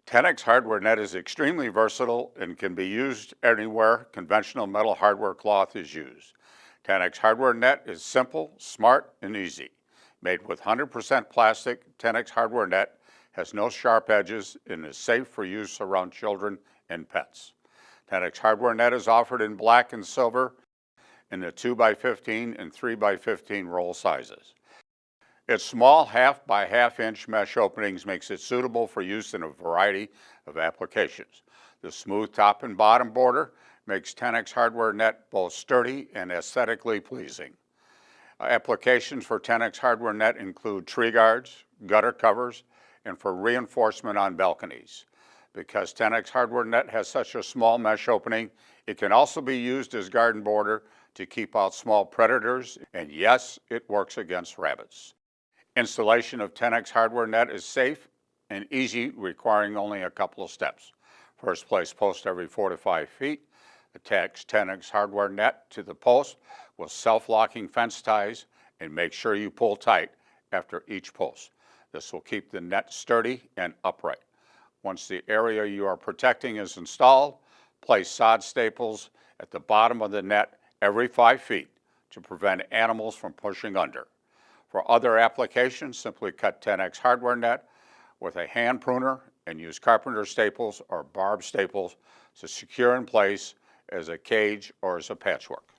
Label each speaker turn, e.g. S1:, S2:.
S1: Tenax Hardware Net is extremely versatile and can be used anywhere conventional metal hardware cloth is used. Tenax Hardware Net is simple, smart, and easy. Made with 100% plastic, Tenax Hardware Net has no sharp edges and is safe for use around children and pets. Tenax Hardware Net is offered in black and silver in the 2x15 and 3x15 roll sizes. Its small half by half inch mesh openings makes it suitable for use in a variety of applications. The smooth top and bottom border makes Tenax Hardware Net both sturdy and aesthetically pleasing. Applications for Tenax Hardware Net include tree guards, gutter covers, and for reinforcement on balconies. Because Tenax Hardware Net has such a small mesh opening, it can also be used as garden border to keep out small predators, and yes, it works against rabbits. Installation of Tenax Hardware Net is safe and easy, requiring only a couple of steps. First, place post every 4 to 5 feet. Attach Tenax Hardware Net to the post with self-locking fence ties and make sure you pull tight after each post. This will keep the net sturdy and upright. Once the area you are protecting is installed, place sod staples at the bottom of the net every 5 feet to prevent animals from pushing under. For other applications, simply cut Tenax Hardware Net with a hand pruner and use carpenter staples or barb staples to secure in place as a cage or as a patchwork.